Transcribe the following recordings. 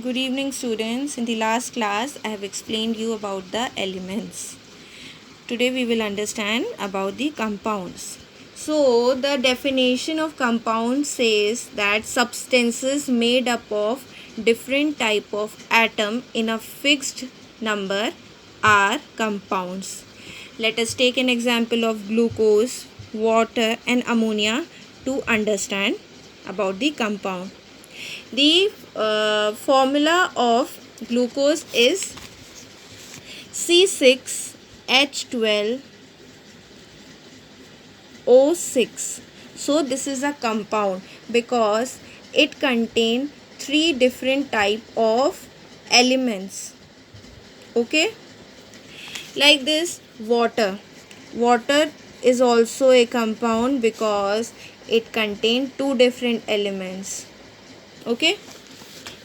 Good evening, students. In the last class, I have explained you about the elements. Today we will understand about the compounds. So, the definition of compound says that substances made up of different type of atom in a fixed number are compounds. Let us take an example of glucose, water and ammonia to understand about the compound. The formula of glucose is C6H12O6. So this is a compound because it contains three different type of elements. Okay, like this water. Water is also a compound because it contains two different elements. Okay,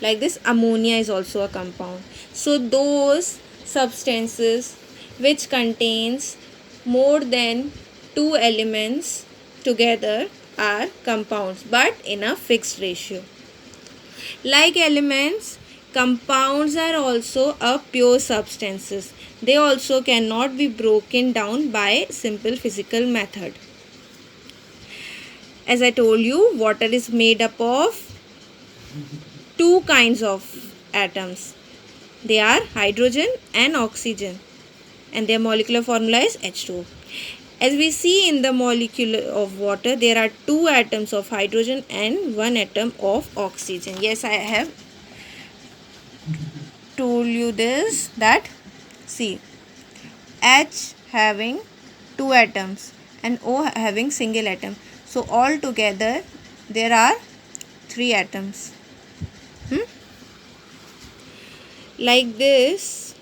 like this ammonia is also a compound. So those substances which contains more than two elements together are compounds, but in a fixed ratio. Like elements, compounds are also a pure substances. They also cannot be broken down by simple physical method. As I told you, water is made up of two kinds of atoms. They are hydrogen and oxygen, and their molecular formula is H2O. As we see in the molecule of water, there are two atoms of hydrogen and one atom of oxygen. Yes, I have told you this, that see, H having two atoms and O having single atom. So all together there are three atoms. Like this,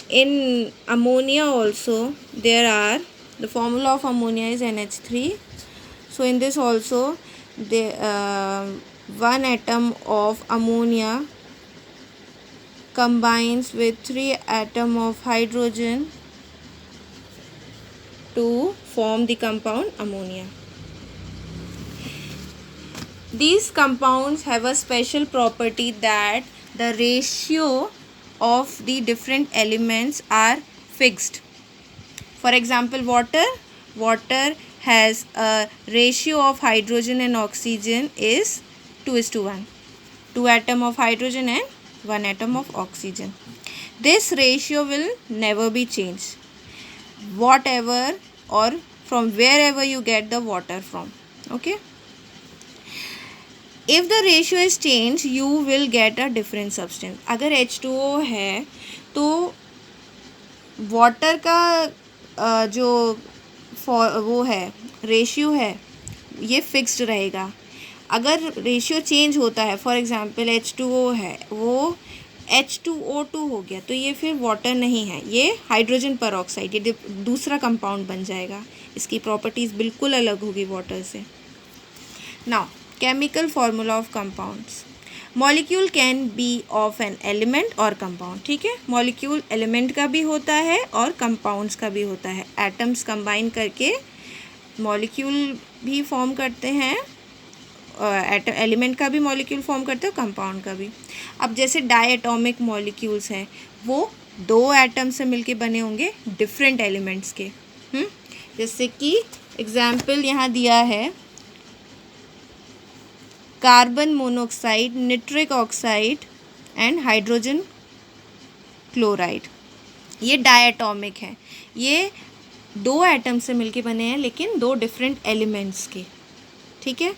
in ammonia also there are, the formula of ammonia is NH3. So in this also the one atom of ammonia combines with three atom of hydrogen to form the compound ammonia. These compounds have a special property that the ratio of the different elements are fixed. For example, water has a ratio of hydrogen and oxygen is 2:1. 2 atom of hydrogen and 1 atom of oxygen. This ratio will never be changed, whatever or from wherever you get the water from. Okay. If the ratio is changed, you will get a different substance. अगर H2O है तो water का जो वो है ratio है ये fixed रहेगा. अगर रेशियो चेंज होता है, फॉर एग्जांपल H2O है वो H2O2 हो गया, तो ये फिर वाटर नहीं है, ये हाइड्रोजन पेरोक्साइड, ये दूसरा कंपाउंड बन जाएगा. इसकी प्रॉपर्टीज़ बिल्कुल अलग होगी वाटर से. Now chemical formula of compounds. Molecule can be of an element और कंपाउंड. ठीक है, मॉलिक्यूल एलिमेंट का भी होता है और कंपाउंड्स का भी होता है. एटम्स कंबाइन करके मॉलिक्यूल भी फॉर्म करते हैं, एलिमेंट का भी मॉलिक्यूल फॉर्म करते हैं, कंपाउंड का भी. अब जैसे डायटोमिक मॉलिक्यूल्स हैं, वो दो एटम से मिलके बने होंगे डिफरेंट एलिमेंट्स के. जैसे कि एग्जाम्पल यहाँ दिया है, carbon monoxide, nitric oxide and hydrogen chloride. ये डायटोमिक है, ये दो एटम से मिलके बने हैं लेकिन दो डिफरेंट एलिमेंट्स के. ठीक है,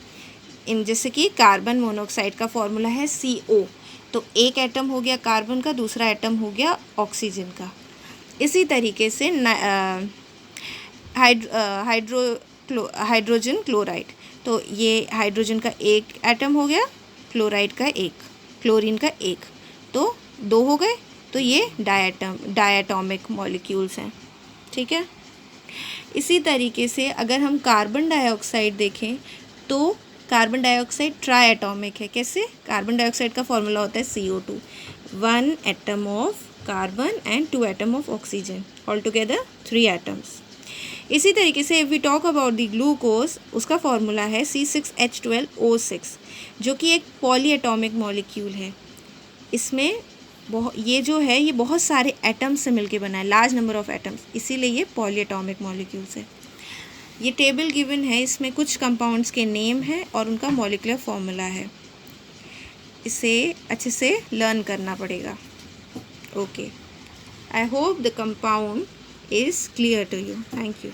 इन जैसे कि कार्बन मोनोऑक्साइड का फॉर्मूला है CO, तो एक एटम हो गया कार्बन का, दूसरा एटम हो गया ऑक्सीजन का. इसी तरीके से हाइड्रोजन क्लोराइड, तो ये हाइड्रोजन का एक एटम हो गया, क्लोराइड का एक, क्लोरीन का एक, तो दो हो गए, तो ये डायटोमिक मॉलिक्यूल्स हैं. ठीक है, इसी तरीके से अगर हम कार्बन डाइऑक्साइड देखें तो कार्बन डाइऑक्साइड ट्राइएटॉमिक है. कैसे? कार्बन डाइऑक्साइड का फॉर्मूला होता है CO2, 1 atom of carbon and 2 atom of oxygen, all together 3 atoms. इसी तरीके से if we talk about the glucose, उसका फॉर्मूला है C6H12O6. जो कि एक पॉली एटॉमिक मॉलिक्यूल है। इसमें ये जो है ये बहुत सारे एटम्स से मिलके बना है, लार्ज नंबर ऑफ एटम्स, इसीलिए ये पॉली एटॉमिक मॉलिक्यूल्स है। ये टेबल गिवन है, इसमें कुछ कंपाउंड्स के नेम है और उनका मॉलिक्यूलर फॉर्मूला है। इसे अच्छे से लर्न करना पड़ेगा। Okay, I hope the compound is clear to you. Thank you.